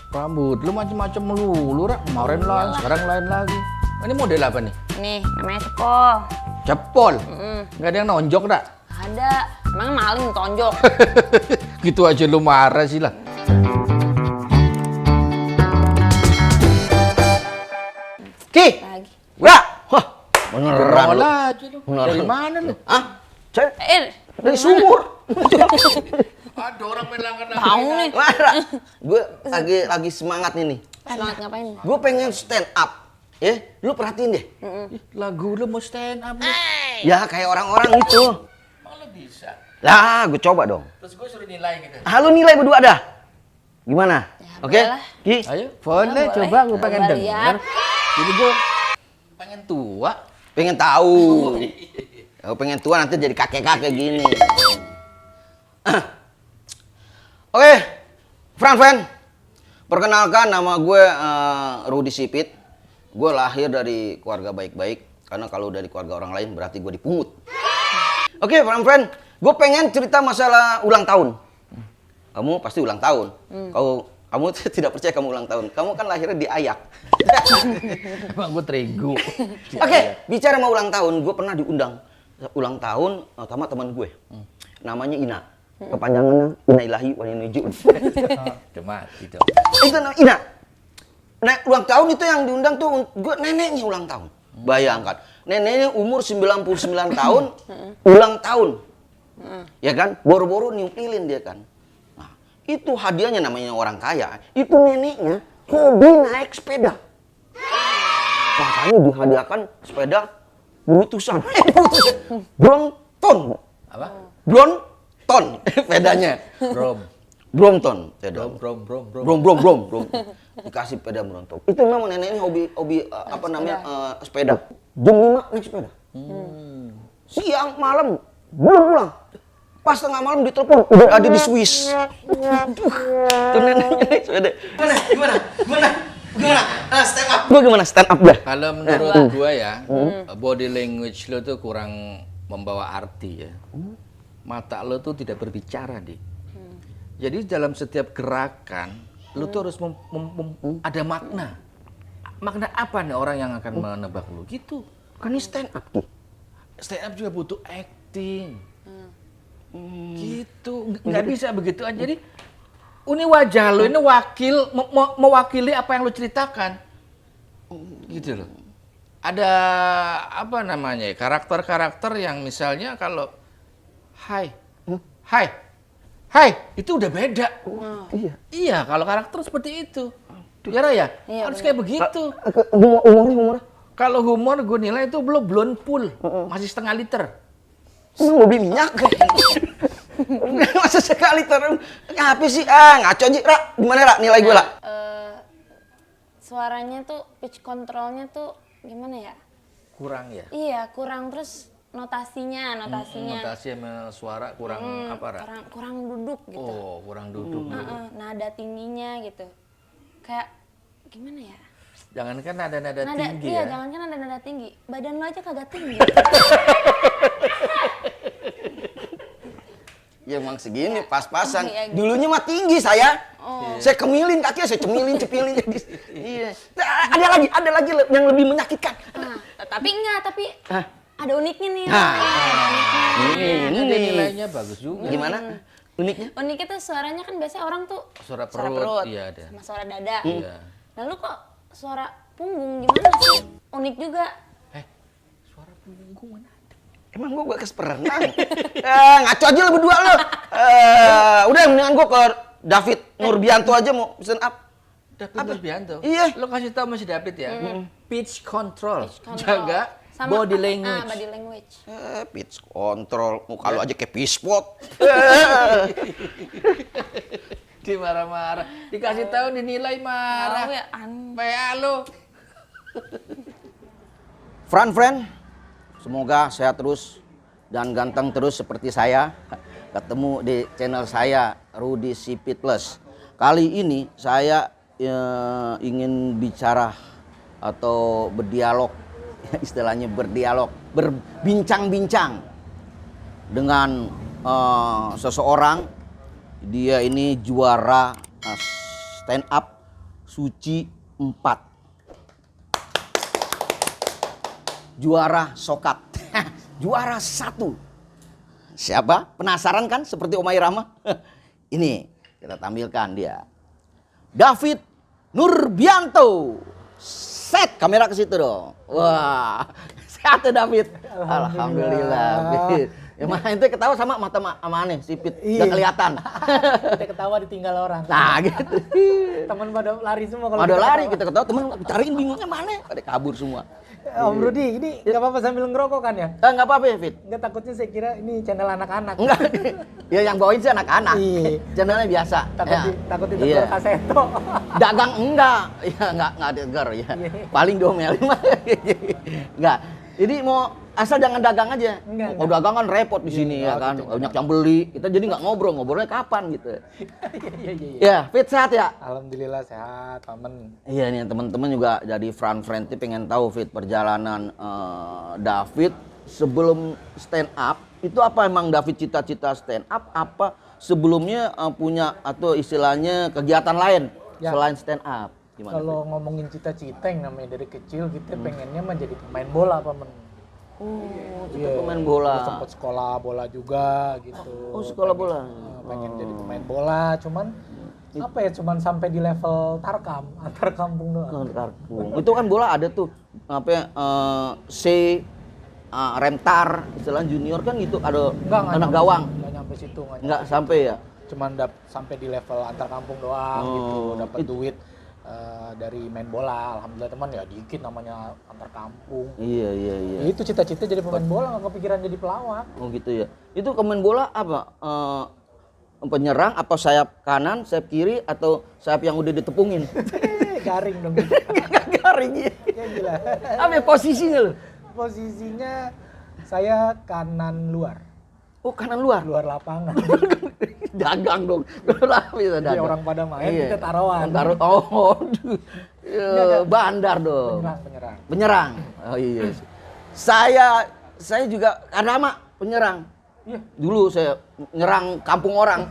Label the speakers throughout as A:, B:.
A: Rambut lu macem-macem melulu, Rak. Kemarin lain, sekarang lain lagi. Ini model apa nih?
B: Nih, namanya cepol.
A: Cepol? Nggak ada yang nonjok, Rak?
B: Ada. Emang maling tonjok.
A: Gitu aja lu marah sih lah.
C: Ki!
B: Lagi.
C: Wah! Wah! Beneran lu.
A: aja lu.
C: Beneran.
A: Dari mana lu?
C: Hah? Saya dari
B: gimana?
C: sumur.
A: Ada orang main langgar
B: Tahu nih.
C: Marah. Gue lagi semangat nih.
B: Semangat ngapain?
C: Gue pengen stand up. Ya, lu perhatiin deh.
A: Lagu lu mau stand up lu.
C: Ya kayak orang-orang itu.
A: Emang lu bisa?
C: Lah, gue coba dong.
A: Terus gue suruh nilai gitu.
C: Ah, lu nilai berdua dah. Gimana?
B: Ya,
C: Oke?
B: boleh lah.
C: Ki?
A: Ayo, boleh
B: boleh.
A: coba gue pengen
B: Coba
A: denger.
B: lihat.
A: Jadi gue pengen tua.
C: Pengen tahu. Aku pengen tua nanti jadi kakek-kakek gini. Oke, Fran. Perkenalkan nama gue Rudy Sipit. Gue lahir dari keluarga baik-baik. Karena kalau dari keluarga orang lain berarti gue dipungut. Oke, Fran. Gue pengen cerita masalah ulang tahun. Kamu pasti ulang tahun. Kamu tidak percaya kamu ulang tahun. Kamu kan lahirnya di Ayak.
A: Emang gue terigu.
C: Oke, bicara mau ulang tahun, gue pernah diundang ulang tahun sama teman gue. Namanya Ina. Kepanjangannya Ina Ilahi wa Ina Nujuun.
A: Udah mati dong.
C: Itu namanya Ina. Nah, ulang tahun itu yang diundang tuh gue neneknya ulang tahun. Bayangkan, neneknya umur 99 tahun, ulang tahun. Ya kan? Boro-boro niupilin dia kan. Nah, itu hadiahnya namanya orang kaya. Itu neneknya hobi naik sepeda. Makanya dihadiahkan sepeda Brutusan. Brompton.
A: Apa?
C: Brompton sepedanya. Brompton sepeda. Brom. Dikasih sepeda Brompton. Itu memang neneknya hobi apa namanya sepeda. Jam 5 naik sepeda. Siang malam belum pulang. Pas tengah malam ditelepon udah ada di Swiss. Aduh. Tuh neneknya naik sepeda. Gimana? Stand up. Gua gimana stand up dah?
A: Kalau menurut gua ya, body language lo tuh kurang membawa arti ya. Mata lo tuh tidak berbicara, Dik. Jadi dalam setiap gerakan, lo tuh harus ada makna. Makna apa nih orang yang akan menebak lo gitu?
C: Kan ini stand up Ki.
A: Stand up juga butuh acting. Gitu, nggak bisa begitu aja. Jadi ini wajah lo, ini mewakili apa yang lo ceritakan. Gitu loh. Ada apa namanya, karakter-karakter yang misalnya kalau hai, itu udah beda. Iya, kalau karakter seperti itu. Ya Raya, harus kayak begitu.
C: Humornya?
A: Kalau humor gue nilai itu belum blonde full, masih setengah liter.
C: Mau beli minyak? Masa sekali terus apa sih? Ngaco aja, Ra. Gimana, Ra? Nilai gue, Ra?
B: Suaranya tuh pitch controlnya tuh gimana ya?
A: Kurang ya?
B: Iya, kurang. Terus notasinya.
A: Notasi sama suara kurang apa, Ra?
B: Kurang duduk gitu.
A: Oh, kurang duduk.
B: Nada tingginya gitu. Kayak gimana ya?
A: Jangankan nada tinggi
B: iya,
A: ya.
B: jangankan nada tinggi. Badan lo aja kagak tinggi.
C: Ya emang segini, pas-pasan.
B: Iya, gitu.
C: Dulunya mah tinggi saya. Saya kemilin kakinya, saya cepilin. Iya. Ada lagi yang lebih menyakitkan.
B: Tapi ada uniknya nih.
A: Ini nilainya bagus juga.
C: Gimana? Uniknya?
B: Uniknya tuh suaranya kan biasanya orang tuh
A: Suara perut, iya ada.
B: sama suara dada.
A: Iya.
B: Lalu kok suara punggung gimana sih? Unik juga.
A: Suara punggung mana ada?
C: Emang gue gak pernah. Ngaco aja lo berdua lo. Udah mendingan gue ke David Nurbianto aja mau stand up.
A: David Nurbianto?
C: Iya.
A: Lo kasih tau masih David ya? Pitch control.
B: Pitch control.
A: Jaga
B: Sama
A: body language.
B: body language.
C: Pitch control. Muka lo aja kayak pispot.
A: Dia marah-marah. Dikasih tahu dinilai marah.
B: Tahu ya,
A: PA lo.
C: Fran, semoga sehat terus dan ganteng terus seperti saya. Ketemu di channel saya Rudy Sipit Plus. Kali ini saya ingin bicara atau berdialog, istilahnya berdialog, berbincang-bincang dengan seseorang. Dia ini juara stand up Suci 4. Juara Sokat. Juara 1. Siapa? Penasaran kan seperti Omai Rama? Ini kita tampilkan dia. David Nurbianto. Set kamera ke situ dong. Wah, sehat ya David. Alhamdulillah. Ya mah ente ketawa sama mata aneh sipit.
D: Iya.
C: Udah kelihatan.
D: Kita ketawa ditinggal orang.
C: Nah, gitu.
D: Teman pada lari semua kalau
C: Pada
D: kita
C: lari
D: ketawa.
C: kita ketawa, temen cariin bingungnya mana? Pada kabur semua.
D: Om Rudi, ini nggak apa-apa sambil ngerokok kan ya?
C: Enggak apa-apa ya, Fit.
D: Nggak, takutnya saya kira ini channel anak-anak.
C: Enggak. Ya yang bawain sih anak-anak.
D: Iya.
C: Channelnya biasa.
D: Takut
C: Ya.
D: ditegur kaseto.
C: Dagang enggak. Ya enggak denger ya.
D: Iya.
C: Paling diomelin mah. Enggak. Ini mau asal jangan dagang aja.
D: Enggak,
C: Mau dagang kan repot di sini ya kan.
D: gitu.
C: Banyak yang beli. Kita jadi nggak ngobrolnya kapan gitu.
D: Iya.
C: Ya, Fit sehat ya?
D: Alhamdulillah sehat, Pamen.
C: Iya nih teman-teman juga jadi friend pengen tahu Fit perjalanan David sebelum stand up itu apa emang David cita-cita stand up apa sebelumnya punya atau istilahnya kegiatan lain
D: Ya.
C: selain stand up gimana?
D: Kalau ngomongin cita-cita yang namanya dari kecil kita pengennya menjadi pemain bola, Pamen.
C: Cita pemain bola.
D: Sempat sekolah bola juga gitu.
C: Oh sekolah bola.
D: Pengen jadi pemain bola, cuman apa ya, cuman sampai di level tarkam, antar kampung doang.
C: Karkung. Itu kan bola ada tuh apa ya, C Remtar istilah junior kan gitu ada anak gawang.
D: Enggak nyampe situ,
C: Enggak sampai ya.
D: Cuman sampai di level antar kampung doang gitu, dapat duit dari main bola. Alhamdulillah teman ya dikit namanya antar kampung.
C: Iya.
D: Ya, itu cita-cita jadi pemain bola, nggak kepikiran jadi pelawak.
C: Oh gitu ya. Itu pemain bola apa? Penyerang apa sayap kanan, sayap kiri atau sayap yang udah ditepungin?
D: Garing dong.
C: Garing ya.
D: Ya gila.
C: Apa ya posisinya lo?
D: Posisinya saya kanan luar,
C: Oh kanan luar.
D: luar lapangan.
C: Dagang dong. Lah bisa
D: Jadi
C: dagang.
D: orang pada main,
C: Iya.
D: kita taruhan.
C: Oh, aduh. Ya, bandar dong.
D: Penyerang.
C: Penyerang. Oh iya. Saya juga karena penyerang.
D: Iya.
C: Dulu saya nyerang kampung orang.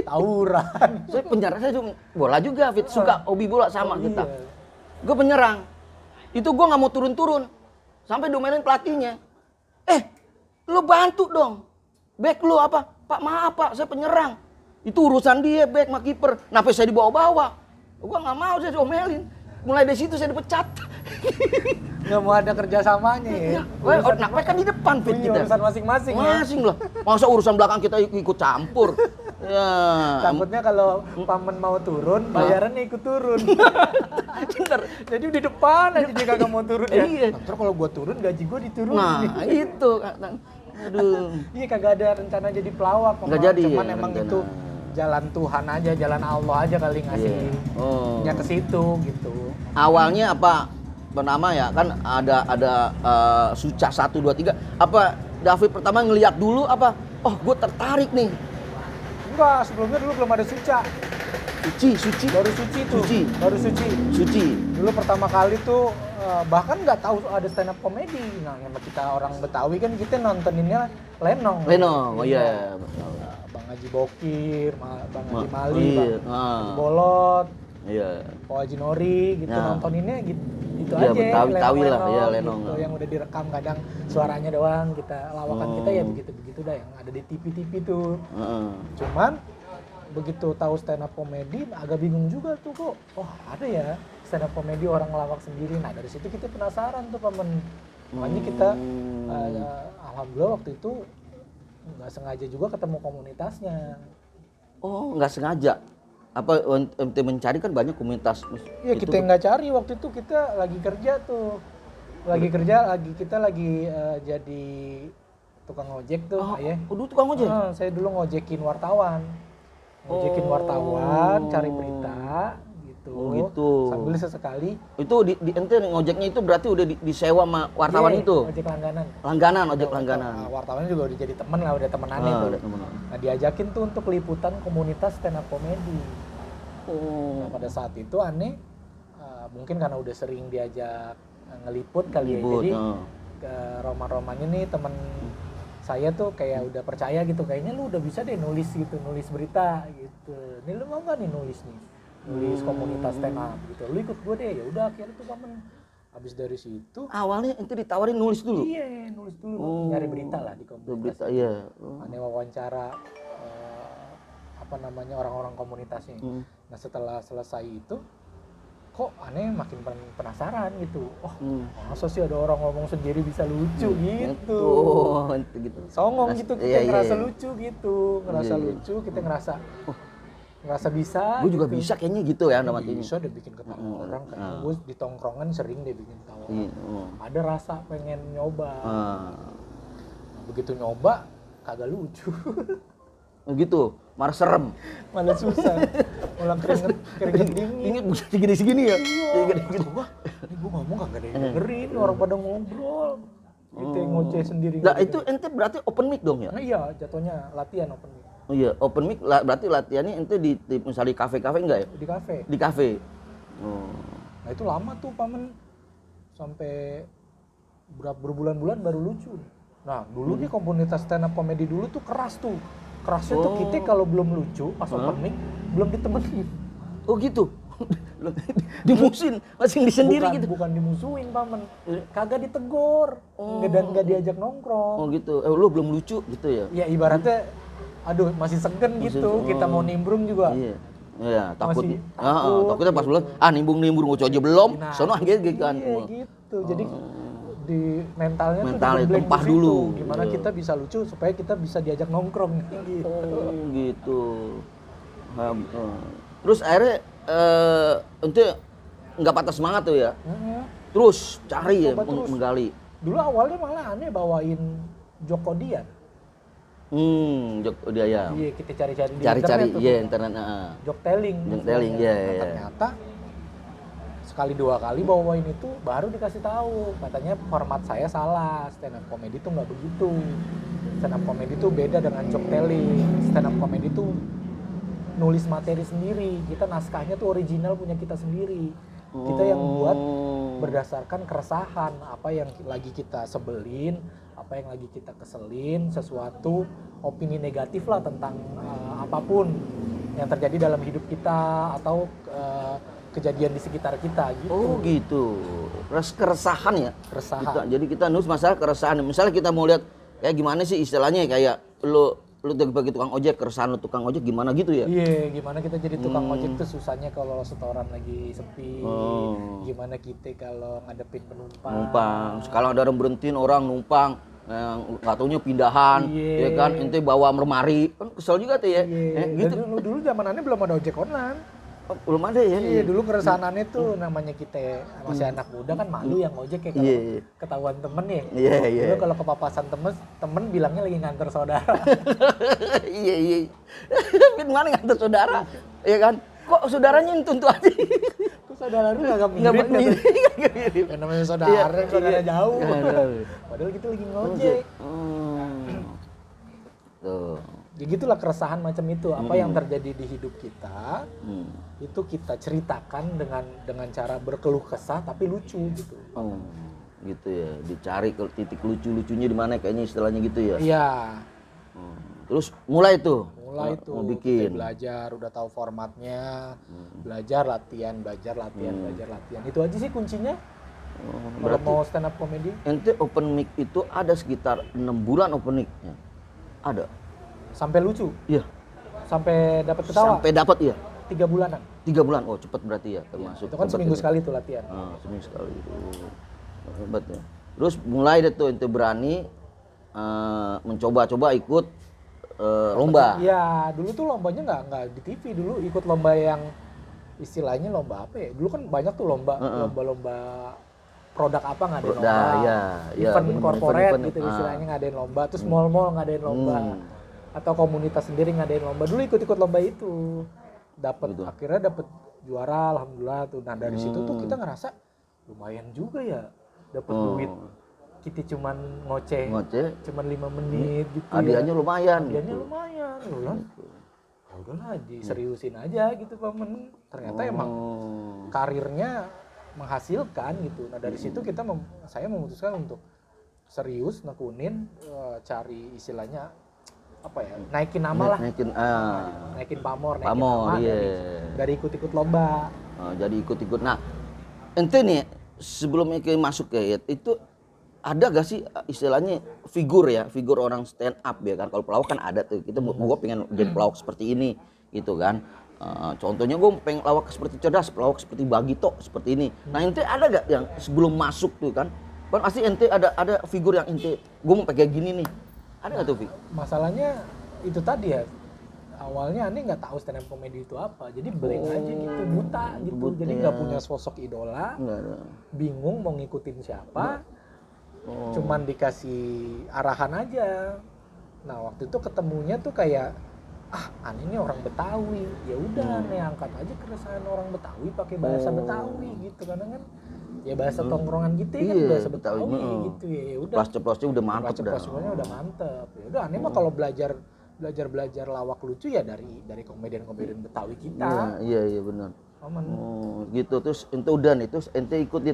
D: Tawuran.
C: Saya penyerang, saya juga bola juga, Fit. Suka hobi bola sama kita.
D: Iya.
C: Gue penyerang. Itu gue nggak mau turun-turun. Sampai domelin pelatihnya. Lu bantu dong. Back lu apa? Pak maaf pak, saya penyerang. Itu urusan dia, back sama kiper. Kenapa saya dibawa-bawa? Gue nggak mau, saya diomelin. Mulai dari situ saya dipecat.
D: Nggak mau ada kerjasamanya ya.
C: Nah, kan di depan Fit
D: Iya,
C: kita.
D: urusan masing-masing ya.
C: Masing lah. Masa urusan belakang kita ikut campur. Ya.
D: Takutnya kalau pamen mau turun, bayarannya ikut turun.
C: Bener.
D: Jadi di depan aja dia kagak mau turun ya.
C: Iya.
D: Ntar kalau gua turun, gaji gua diturunin.
C: Nah, itu. Aduh.
D: Iya, kagak ada rencana jadi pelawak.
C: Nggak
D: Paman.
C: jadi
D: Cuman
C: ya,
D: emang
C: rencana.
D: itu jalan Tuhan aja, jalan Allah aja kali ngasih
C: Iya. Oh.
D: nya ke situ gitu.
C: Awalnya apa pertama ya kan ada Suca 1 2 3 apa David pertama ngelihat dulu apa gue tertarik nih
D: Enggak, sebelumnya dulu belum ada Suca.
C: suci
D: Baru Suci tuh.
C: Suci.
D: Baru Suci. Dulu pertama kali tuh bahkan nggak tahu ada stand up comedy. Nah, yang kita orang Betawi kan kita nontoninnya Lenong.
C: Lenong oh iya
D: Bang Haji Bokir, Bang Haji Mali,
C: iya.
D: Bang Haji Bolot,
C: Iya.
D: Pak Haji Nori gitu
C: Nah.
D: nontoninnya gitu. Itu
C: Iya,
D: aja.
C: Betawi lah,
D: Lenong-lenong
C: iya, Lenong.
D: gitu, yang udah direkam kadang suaranya doang kita lawakan kita ya begitu-begitu dah yang ada di TV-TV tuh.
C: Heeh.
D: Cuman begitu tahu stand up comedy agak bingung juga tuh kok. Oh, ada ya stand up comedy orang ngelawak sendiri. Nah, dari situ kita penasaran tuh Pamen. Makanya kita alhamdulillah waktu itu nggak sengaja juga ketemu komunitasnya.
C: Oh nggak sengaja apa ente mencari kan banyak komunitas
D: Iya,
C: itu
D: kita nggak cari waktu itu, kita lagi kerja tuh. Kita lagi jadi tukang ojek tuh, ayah.
C: dulu tukang ojek
D: Saya dulu ngojekin wartawan. Cari berita gitu.
C: Oh, gitu.
D: Sambil sesekali
C: itu di ente ngojeknya itu berarti udah disewa sama wartawan
D: Iya,
C: itu
D: ojek langganan.
C: ojek langganan
D: Nah, wartawannya juga udah jadi temen lah, udah temenannya tuh.
C: udah temenan.
D: Nah, diajakin tuh untuk liputan komunitas stand up comedy. Nah, pada saat itu aneh, mungkin karena udah sering diajak ngeliput kali
C: Liput,
D: ya, jadi ke roman-romannya nih temen saya tuh kayak udah percaya gitu, kayaknya lu udah bisa deh nulis berita gitu. Nih lu mau nggak nih nulis nih? nulis komunitas stand up gitu. Lu ikut gue deh, ya udah akhirnya tuh paman. Habis dari situ,
C: Awalnya ente ditawarin nulis dulu.
D: iya nulis dulu, nyari berita lah di komunitas.
C: Berita, iya.
D: Aneh wawancara apa namanya orang-orang komunitasnya. Nah setelah selesai itu, kok aneh makin penasaran gitu. Oh, masa sih ada orang ngomong sendiri bisa lucu gitu.
C: Oh, gitu.
D: Songong gitu, kita
C: Iya,
D: ngerasa
C: iya.
D: lucu gitu, ngerasa
C: Iya, iya.
D: lucu, kita ngerasa bisa.
C: Gue juga
D: gitu.
C: bisa kayaknya gitu ya nama ini.
D: Bisa deh bikin ketawa orang, kayaknya gue di tongkrongan sering deh bikin ketawa.
C: Iya,
D: Ada rasa pengen nyoba.
C: Ah.
D: Begitu nyoba, kagak lucu.
C: Gitu, malah serem.
D: Malah susah. Malah keringet dingin.
C: Ingat bisa segini-segini ya.
D: Gitu. Wah, ini gue ngomong kagak ada yang dengerin, orang pada ngobrol. Itu yang ngoceh sendiri.
C: Nah itu ente berarti open mic dong ya?
D: Nah iya, jatuhnya latihan open mic.
C: Oh iya, open mic berarti latihannya ente di misalnya di kafe-kafe enggak ya?
D: Di kafe.
C: Di kafe. Oh.
D: Nah itu lama tuh paman. Sampai berbulan-bulan baru lucu. Nah dulu nih komunitas stand up comedy dulu tuh keras tuh. Kerasnya tuh kita kalau belum lucu pas open mic belum ditemenin.
C: Oh gitu. Dimusin, masing di sendiri
D: Bukan,
C: gitu.
D: bukan dimusuhin paman. Kagak ditegor. Dan nggak diajak nongkrong.
C: Oh gitu. Lu belum lucu gitu ya?
D: Ya ibaratnya aduh masih segen gitu. Kita mau nimbrung juga.
C: Iya. Iya, takut.
D: Masih
C: Takutnya pas bulan nimbung-nimbung ngucu aja belum.
D: Nah,
C: Sono aja gitu kan.
D: Iya gitu. Jadi di mentalnya tuh
C: Mentalnya
D: digembleng
C: tempah
D: di situ.
C: dulu.
D: Gimana
C: Iya.
D: kita bisa lucu supaya kita bisa diajak nongkrong gitu.
C: Oh gitu. Terus akhirnya ente nggak patah semangat tuh ya? Terus cari ya,
D: Coba terus.
C: menggali.
D: Dulu awalnya malah aneh bawain Joko Dian.
C: Dia ya.
D: Iya, kita cari-cari di
C: Cari-cari,
D: internet tuh.
C: iya internet.
D: Jok telling.
C: Jok telling, iya,
D: Nah,
C: iya.
D: ternyata sekali dua kali bawain itu baru dikasih tahu katanya format saya salah, stand up comedy tuh nggak begitu. Stand up comedy tuh beda dengan jok telling. Stand up comedy tuh nulis materi sendiri, kita naskahnya tuh original punya kita sendiri. Kita yang buat berdasarkan keresahan, apa yang lagi kita sebelin, apa yang lagi kita keselin, sesuatu opini negatif lah tentang apapun yang terjadi dalam hidup kita atau kejadian di sekitar kita gitu.
C: Oh gitu. Keresahan ya?
D: Keresahan.
C: Jadi kita nulis masalah keresahan. Misalnya kita mau lihat kayak gimana sih istilahnya kayak lu bagi tukang ojek, keresahan lu tukang ojek gimana gitu ya?
D: Iya, gimana kita jadi tukang ojek tuh susahnya kalau setoran lagi sepi. Gimana kita kalau ngadepin penumpang.
C: Numpang. Kalau ada orang berhentiin orang numpang nggak taunya pindahan, ya kan? Ente bawa lemari, kan kesel juga tuh ya.
D: Gitu. Dulu zamanannya belum ada ojek online.
C: Oh, belum ada ya?
D: Iya, dulu keresahannya tuh namanya kita masih anak muda kan malu yang ngojek ya kalau ketahuan temen ya.
C: Iya.
D: Dulu kalau kepapasan temen bilangnya lagi nganter saudara.
C: Iya. Gimana nganter saudara? Iya kan? Kok saudaranya tuntut aja?
D: Kok saudara lu agak mirip gitu. Yang namanya saudara, saudara jauh. Padahal kita lagi ngojek.
C: Tuh.
D: Ya gitulah keresahan macam itu. Apa yang terjadi di hidup kita itu kita ceritakan dengan cara berkeluh kesah tapi lucu gitu.
C: Gitu ya. Dicari ke titik lucu-lucunya di mana kayaknya istilahnya gitu ya.
D: Iya.
C: Terus mulai tuh.
D: Mulai tuh
C: mau
D: kita
C: bikin.
D: belajar, udah tahu formatnya, belajar latihan. Itu aja sih kuncinya. Kalau mau stand up comedy.
C: Ente open mic itu ada sekitar 6 bulan open mic-nya. Ada.
D: Sampai lucu,
C: Iya.
D: sampai dapat ketawa.
C: Sampai dapat ya.
D: 3 bulanan.
C: 3 bulan. Oh, cepet berarti ya termasuk.
D: Itu kan seminggu sekali tuh latihan.
C: Seminggu sekali. Hebat ya. Terus mulai deh tuh ente berani mencoba-coba ikut lomba.
D: Iya, dulu tuh lombanya nggak di TV dulu, ikut lomba yang istilahnya lomba apa ya? Dulu kan banyak tuh lomba produk apa ngadain lomba. Event corporate gitu istilahnya ngadain lomba, terus mall-mall ngadain lomba. Atau komunitas sendiri ngadain lomba. Dulu ikut-ikut lomba itu. Akhirnya dapat juara alhamdulillah tuh. Nah, dari situ tuh kita ngerasa lumayan juga ya dapat duit. Kita cuman ngoceh. Cuman 5 menit gitu.
C: Hadiahnya lumayan.
D: Hadiahnya lumayan. Ya udahlah diseriusin aja gitu Pamen. Ternyata emang karirnya menghasilkan gitu. Nah, dari situ saya memutuskan untuk serius nekunin cari istilahnya apa ya, naikin nama lah, naikin pamor, naikin
C: Pamor,
D: nama
C: iya.
D: dari ikut-ikut lomba.
C: Jadi ikut-ikut. Nah, ente nih sebelum Eke masuk ke itu ada gak sih istilahnya figur orang stand up ya kan? Kalau pelawak kan ada tuh. Kita mau pengen jadi pelawak seperti ini gitu kan. Contohnya gue pengen pelawak seperti Cerdas, pelawak seperti Bagito seperti ini. Nah, ente ada gak yang sebelum masuk tuh kan pasti ente ada figur yang ente gue mau pakai gini nih. Ada gak tuh, Fik?
D: Masalahnya itu tadi ya. Awalnya aneh nggak tahu stand up comedy itu apa, jadi blank aja gitu, buta gitu, jadi nggak punya sosok idola, bingung mau ngikutin siapa, cuman dikasih arahan aja. Nah waktu itu ketemunya tuh kayak aneh ini orang Betawi, ya udah aneh angkat aja keresahan orang Betawi pakai bahasa Betawi gitu, karena kan ya bahasa tongkrongan gitu kan bahasa Betawi gitu ya udah.
C: Plas-plasnya udah mantep dah.
D: Plas-plasnya udah mantep. Ya udah aneh mah kalau belajar lawak lucu ya dari komedian Betawi kita.
C: Iya benar.
D: Aman.
C: Gitu terus ente udah nih terus ente ikut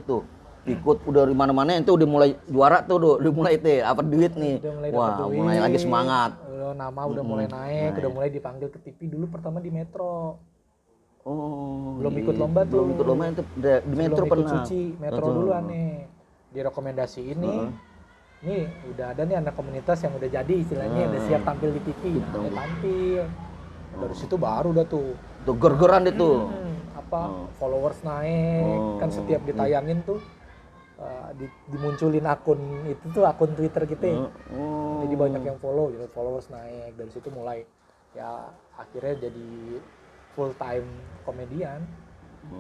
C: udah di mana-mana ente udah mulai juara tuh udah mulai duit nih. Mulai lagi semangat.
D: Nama udah mulai naik, udah mulai dipanggil ke TV dulu pertama di Metro. Belum ikut lomba tuh.
C: Belum ikut lomba ente di Metro pernah.
D: Suci, Metro dulu aneh. Direkomendasi ini. Nih udah ada nih anak komunitas yang udah jadi istilahnya udah siap tampil di TV. Nah, tampil. Dari situ baru udah tuh.
C: Tuh ger-geran deh tuh.
D: Followers naik kan setiap ditayangin tuh dimunculin akun itu tuh akun Twitter kita. Jadi banyak yang follow gitu, followers naik. Dari situ mulai ya akhirnya jadi full time komedian.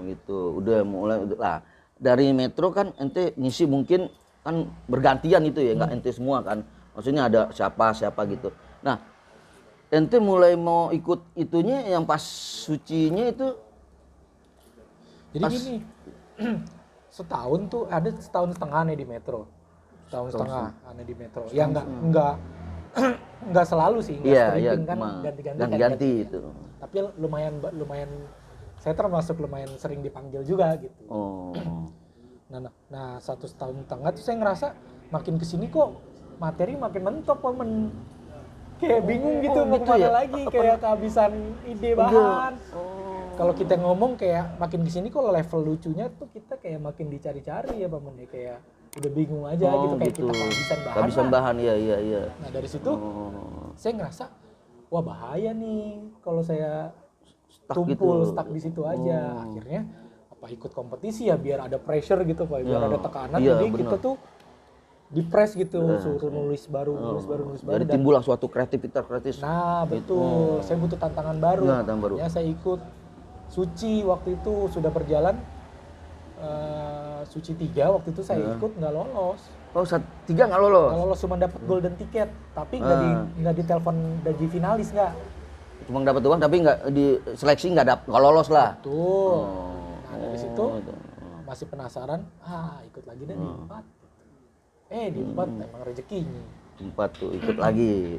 C: Gitu. Udah mulai lah. Dari Metro kan ente ngisi mungkin kan bergantian itu ya, nggak ente semua kan, maksudnya ada siapa gitu. Nah, ente mulai mau ikut itunya yang pas sucinya itu.
D: Jadi gini, setahun setengah nih di Metro, setahun setengah aneh di Metro. Ya nggak selalu sih, nggak sering kan ganti-ganti
C: itu.
D: Tapi lumayan saya termasuk lumayan sering dipanggil juga gitu. Nah, 1,5 tahun tuh saya ngerasa makin kesini kok materi makin mentok, kayak bingung gitu mau kemana lagi, kayak kehabisan ide bahan. Kalau kita ngomong kayak makin kesini kok level lucunya tuh kita kayak makin dicari-cari ya Paman ya, kayak udah bingung aja gitu kayak kita kehabisan bahan.
C: Iya.
D: Nah dari situ saya ngerasa wah bahaya nih kalau saya stuck di situ aja. Akhirnya ikut kompetisi ya biar ada pressure gitu Pak, biar ada tekanan. Jadi kita tuh di press gitu, suruh nulis baru.
C: Jadi timbullah suatu kreativitas.
D: Nah betul, saya butuh tantangan baru. Ya saya ikut Suci waktu itu sudah berjalan, Suci 3 waktu itu saya ikut nggak lolos.
C: Oh 3 nggak lolos?
D: Nggak lolos, cuma dapat golden ticket, tapi nggak ditelepon jadi finalis nggak.
C: Cuma dapat uang tapi nggak di seleksi nggak lolos lah.
D: Betul. Nah dari situ masih penasaran, ikut lagi deh di 4. Di 4 emang rezekinya.
C: 4 tuh ikut lagi.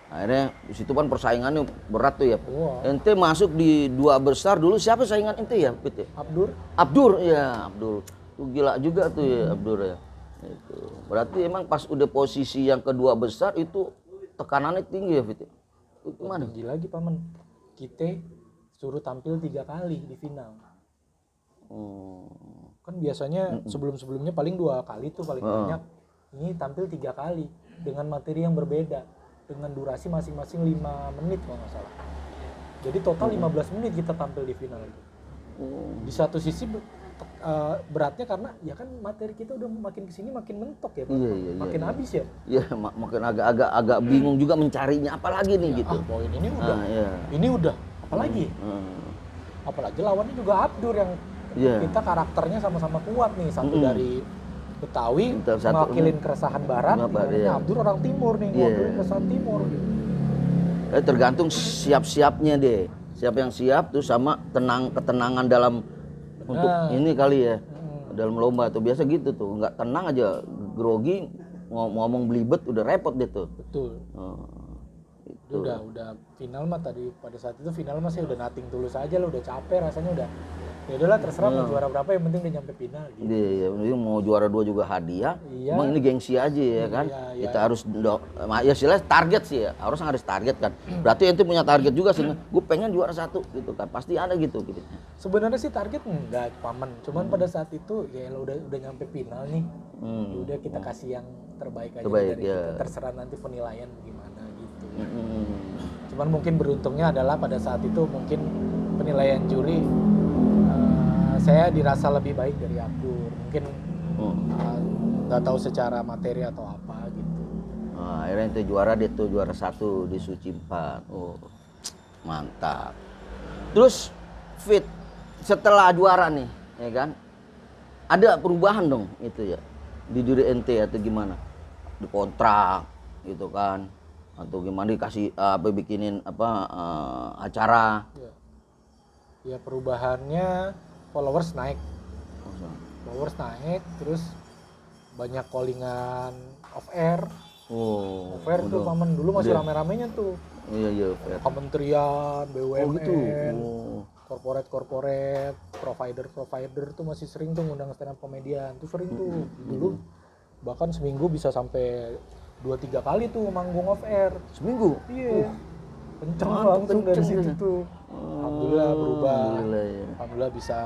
C: Akhirnya di situ kan persaingannya berat tuh ya. Ente masuk di 2 besar dulu, siapa saingan ente ya? Abdur. Tuh gila juga tuh ya Abdur ya. Itu. Berarti emang pas udah posisi yang kedua besar itu tekanannya tinggi ya Fit. Itu gimana?
D: Tinggi lagi Paman. Kita suruh tampil 3 kali di final. Kan biasanya sebelum-sebelumnya paling 2 kali tuh paling banyak. Ini tampil 3 kali dengan materi yang berbeda, dengan durasi masing-masing 5 menit kalau nggak salah. Jadi total 15 menit kita tampil di final itu. Di satu sisi beratnya karena ya kan materi kita udah makin kesini makin mentok ya, makin habis ya.
C: Iya, makin agak bingung juga mencarinya apalagi nih gitu.
D: Poin ini udah apalagi. Apalagi lawannya juga Abdur yang kita karakternya sama-sama kuat nih, satu dari Betawi mewakilin keresahan Barat, Abdur orang Timur nih mewakilin keresahan Timur.
C: Tergantung siap-siapnya deh, siapa yang siap tuh sama ketenangan dalam untuk ini kali ya, dalam lomba tuh biasa gitu tuh, nggak tenang aja grogi ngomong belibet udah repot deh tuh.
D: Betul. Itu. Udah final mah tadi pada saat itu final mah saya udah nating tulus aja lah, udah capek rasanya, udah Ya udahlah terserah mau juara berapa, yang penting dia nyampe final gitu.
C: Iya, iya, mau juara 2 juga hadiah.
D: Iya.
C: Emang ini gengsi aja ya kan.
D: Iya.
C: Kita harus ya istilahnya target sih ya. Harus target kan. Berarti ente punya target juga sih. Gue pengen juara 1 gitu kan. Pasti ada gitu.
D: Sebenarnya sih target enggak paman, cuman pada saat itu ya lo udah nyampe final nih. Ya udah kita kasih yang terbaik aja dari kita. Terserah nanti penilaian gimana gitu. Cuman mungkin beruntungnya adalah pada saat itu mungkin penilaian juri saya dirasa lebih baik dari Abdur. Mungkin nggak tahu secara materi atau apa gitu.
C: Nah, akhirnya itu juara, dia tuh juara 1 di Suci 4. Oh, mantap. Terus fit setelah juara nih, ya kan? Ada perubahan dong itu ya di diri ente atau gimana? Di kontrak gitu kan? Atau gimana dikasih bikinin acara?
D: Ya perubahannya followers naik, terus banyak callingan off air. Off air tuh paman dulu masih rame-ramenya tuh.
C: Iya.
D: Kementerian, BUMN,
C: Oh gitu.
D: corporate, provider tuh masih sering tuh ngundang stand up komedian. Tuh sering tuh dulu. Bahkan seminggu bisa sampai 2-3 kali tuh manggung off air.
C: Seminggu?
D: Iya. Kenceng langsung dari situ tuh. Alhamdulillah berubah. Alhamdulillah bisa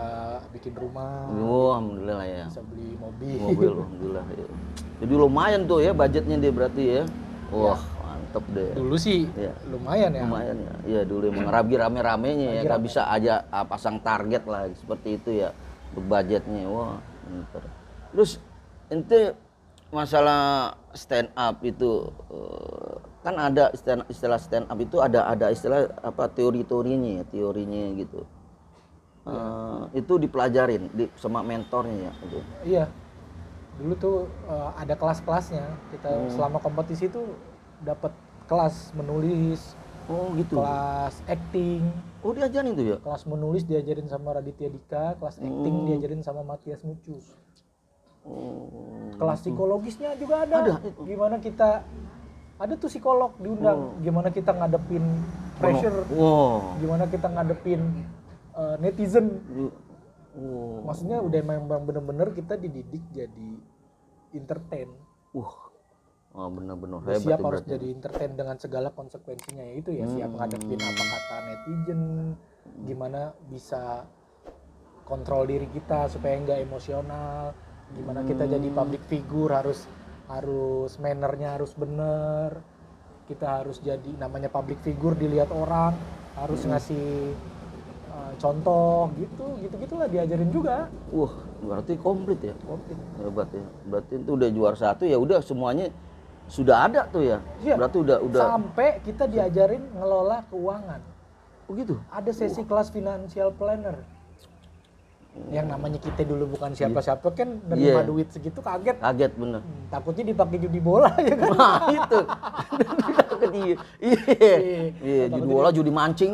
D: bikin rumah.
C: Oh, alhamdulillah ya.
D: Bisa beli mobil.
C: Alhamdulillah ya. Jadi lumayan tuh ya budgetnya dia berarti ya. Wah, mantep deh.
D: Dulu sih lumayan ya.
C: Lumayan ya. Iya dulu emang rame-ramenya ya. Nggak bisa aja pasang target lah seperti itu ya. Untuk budgetnya. Wah, pinter. Terus ente masalah stand up itu kan ada istilah stand up itu ada istilah teorinya gitu. Itu dipelajarin sama mentornya ya itu.
D: Iya. Dulu tuh ada kelas-kelasnya. Kita selama kompetisi tuh dapat kelas menulis.
C: Oh gitu.
D: Kelas acting.
C: Oh diajarin itu ya?
D: Kelas menulis diajarin sama Raditya Dika, kelas acting diajarin sama Matias Mucus. Kelas psikologisnya juga ada. Gimana kita ada tuh psikolog diundang. Gimana kita ngadepin pressure. Gimana kita ngadepin netizen. Maksudnya udah memang bener-bener kita dididik jadi entertain.
C: Bener-bener
D: hebat. Siap harus jadi entertain dengan segala konsekuensinya, yaitu ya siap ngadepin apa kata netizen, gimana bisa kontrol diri kita supaya nggak emosional, gimana kita jadi public figure harus mannernya harus bener, kita harus jadi namanya public figure dilihat orang, harus ngasih contoh gitulah diajarin juga.
C: Berarti komplit ya. Hebat ya. Berarti itu udah juara 1 ya udah semuanya sudah ada tuh ya. Berarti udah
D: sampai kita diajarin ngelola keuangan.
C: Oh gitu.
D: Ada sesi kelas financial planner. Yang namanya kita dulu bukan siapa-siapa kan nerima duit segitu kaget
C: bener.
D: Takutnya dipakai judi bola ya kan.
C: Nah itu. Iya, judi bola, judi mancing.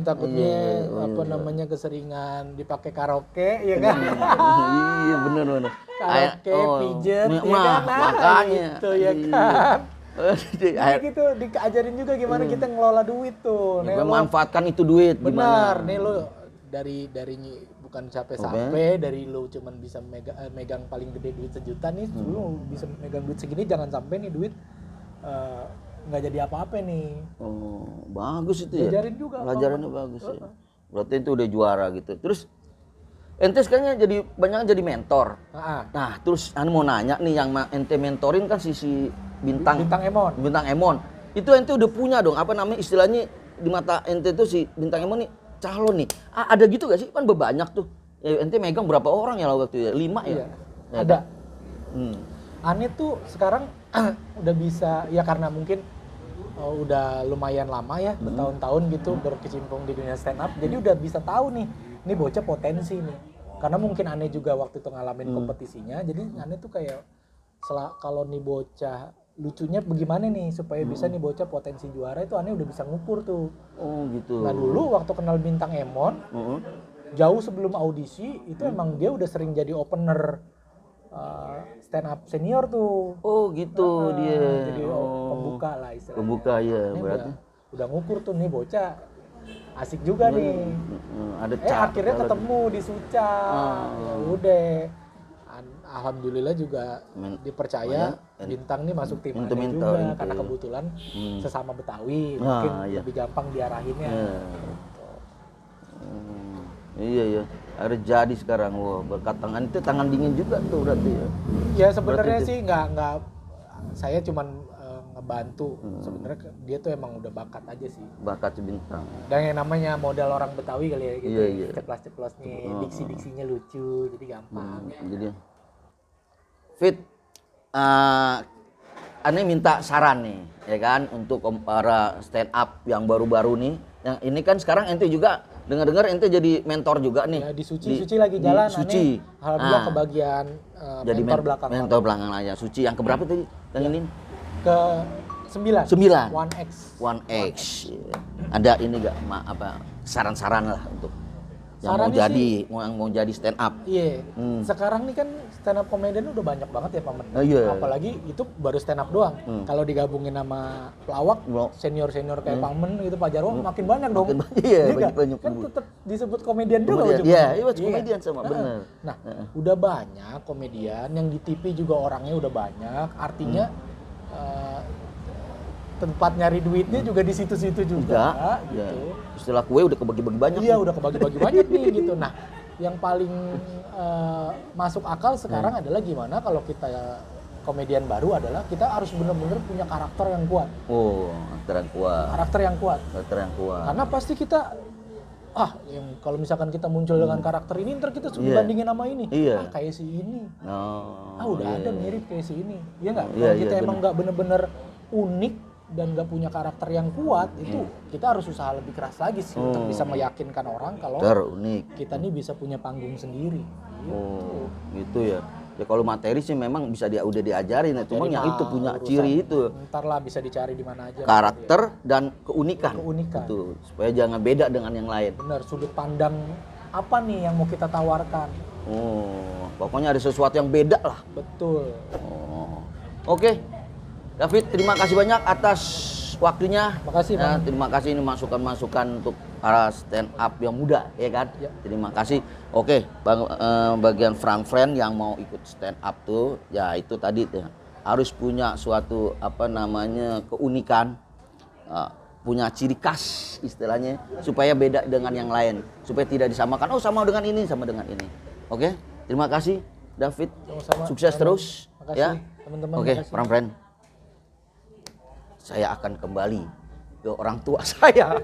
D: Takutnya namanya keseringan dipakai karaoke ya kan.
C: Iya bener.
D: Karaoke, pijet, ya kan.
C: Makanya.
D: Gitu ya kan. Jadi gitu diajarin juga gimana kita ngelola duit tuh.
C: Memanfaatkan itu duit
D: gimana. Benar, nih lo dari bukan sampai dari lu cuman bisa megang paling gede duit 1 juta nih, lu bisa megang duit segini, jangan sampai nih duit nggak jadi apa-apa nih.
C: Bagus itu ya.
D: Diajarin juga.
C: Pelajarannya bagus ya. Berarti itu udah juara gitu. Terus ente sekarang jadi mentor. Nah, terus mau nanya nih yang ente mentorin kan si Bintang Emon. Itu ente udah punya dong istilahnya di mata ente tuh si Bintang Emon nih calon nih. Ada gitu gak sih? Kan banyak tuh. Ya, ente megang berapa orang ya waktu itu? 5 ya?
D: Ya ada. Aneh tuh sekarang udah bisa, ya karena mungkin udah lumayan lama ya, bertahun-tahun gitu berkecimpung di dunia stand up. Jadi udah bisa tahu nih, ini bocah potensi nih. Karena mungkin Aneh juga waktu itu ngalamin kompetisinya. Jadi Aneh tuh kayak kalau nih bocah lucunya bagaimana nih supaya bisa nih bocah potensi juara, itu Aneh udah bisa ngukur tuh.
C: Oh gitu.
D: Nah dulu waktu kenal Bintang Emon, jauh sebelum audisi itu emang dia udah sering jadi opener stand up senior tuh.
C: Oh gitu dia.
D: Jadi pembuka lah istilahnya.
C: Pembuka ya berarti.
D: Udah ngukur tuh nih bocah asik juga nih.
C: Ada cara.
D: Akhirnya ketemu di Suca. Ya udah. Alhamdulillah juga dipercaya Bintang nih masuk tim ANE juga karena kebetulan sesama Betawi mungkin lebih gampang diarahinnya.
C: Iya ya, ada jadi sekarang berkat tangan itu tangan dingin juga tuh berarti ya.
D: Ya sebenarnya sih nggak saya cuman ngebantu. Sebenarnya dia tuh emang udah bakat aja sih.
C: Bakat si Bintang.
D: Dan yang namanya modal orang Betawi kali ya gitu.
C: Iya.
D: Ceplas-ceplos nih, diksi-diksinya lucu jadi gampang.
C: Jadi Fit, Ane minta saran nih, ya kan, untuk para stand up yang baru-baru nih. Yang ini kan sekarang ente juga dengar-dengar ente jadi mentor juga nih.
D: Ya, di Suci lagi jalan.
C: Suci.
D: Alhamdulillah kebagian
C: jadi
D: mentor belakang.
C: Mentor belakang aja. Suci yang keberapa tadi? Yang ini?
D: Ke 9. 1X.
C: 1X. Ada ini gak saran-saran lah untuk yang mau jadi stand up.
D: Iya. Sekarang nih kan stand up comedian udah banyak banget ya Paman.
C: Iya.
D: Apalagi itu baru stand up doang. Kalau digabungin sama pelawak, senior kayak Paman gitu, Pak Jarwo makin banyak dong.
C: Iya, banyak.
D: Kan tetap disebut komedian juga ujungnya.
C: Iya, komedian sama bener.
D: Nah, udah banyak komedian yang di TV juga orangnya udah banyak. Artinya tempat nyari duitnya juga di situ-situ juga gitu.
C: Ya. Istilah kue udah kebagi-bagi banyak.
D: Iya, udah kebagi-bagi banyak nih gitu. Nah, yang paling masuk akal sekarang adalah gimana kalau kita komedian baru adalah kita harus benar-benar punya karakter yang kuat.
C: Oh, karakter yang kuat. Karakter yang kuat.
D: Karena pasti kita yang kalau misalkan kita muncul dengan karakter ini ntar kita suruh bandingin sama ini.
C: Iya.
D: Kayak si ini.
C: Udah
D: Ada mirip kayak si ini. Iya nggak? Kalau kita emang nggak bener-bener unik dan nggak punya karakter yang kuat, itu kita harus usaha lebih keras lagi sih untuk bisa meyakinkan orang kalau
C: unik.
D: Kita nih bisa punya panggung sendiri.
C: Oh, gitu ya. Ya kalau materi sih memang bisa udah diajarin, cuma yang itu punya ciri itu.
D: Ntar lah bisa dicari di mana aja.
C: Karakter dan keunikan. Gitu. Supaya jangan beda dengan yang lain.
D: Bener, sudut pandang apa nih yang mau kita tawarkan.
C: Oh, pokoknya ada sesuatu yang beda lah.
D: Betul.
C: Oh. Oke. David, terima kasih banyak atas waktunya.
D: Makasih, Bang.
C: Terima kasih ini masukan-masukan untuk para stand up yang muda, ya kan?
D: Ya.
C: Terima kasih. Oke, bagian friend yang mau ikut stand up tuh, ya itu tadi ya, harus punya suatu keunikan, punya ciri khas istilahnya, supaya beda dengan yang lain, supaya tidak disamakan. Oh, sama dengan ini, sama dengan ini. Oke, terima kasih, David.
D: Sama-sama.
C: Sukses terus.
D: Makasih,
C: Ya.
D: teman-teman.
C: Oke, friend. Saya akan kembali ke orang tua saya.